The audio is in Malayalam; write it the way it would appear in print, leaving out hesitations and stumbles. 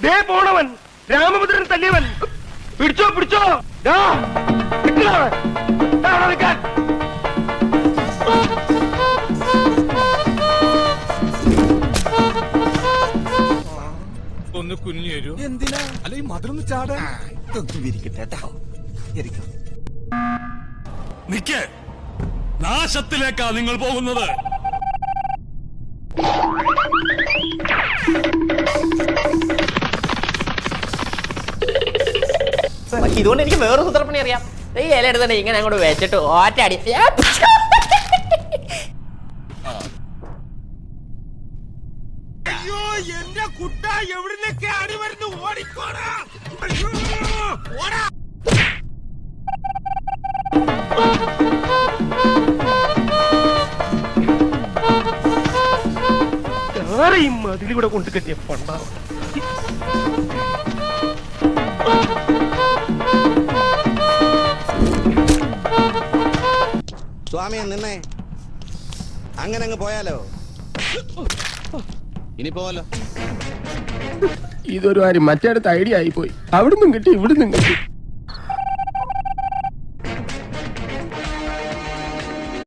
ദേ പോണവൻ രാമഭദ്രൻ തല്ലിയവൻ. പിടിച്ചോ പിടിച്ചോ. ഒന്ന് കുനിഞ്ഞു തരൂ. എന്തിനാ? അല്ല ഈ മധുരം ചാടാൻ നിക്ക്. നാശത്തിലേക്കാ നിങ്ങൾ പോകുന്നത്. ഇതുകൊണ്ട് എനിക്ക് വേറെ സൂത്രപ്പണി അറിയാം. ഈ ഇല എടുത്തന്നെ ഇങ്ങനെ അങ്ങോട്ട് വെച്ചിട്ട് ഒറ്റടി. അയ്യോ എന്റെ കുട്ട എവിടുന്നൊക്കെ അടി വരുന്നു. ഓടിക്കോടാ. ഓടാ. ആരെയും അതിലൂടെ കൊണ്ട് കെട്ടിയ പണ്ടാവും. സ്വാമിയെ നിന്നേ, അങ്ങനെ അങ്ങ് പോയാലോ? ഇനി പോവല്ലോ. ഇതൊരു കാര്യം മറ്റേടത്ത് ഐഡിയ ആയിപ്പോയി. അവിടുന്നും കിട്ടി ഇവിടുന്നും കിട്ടി.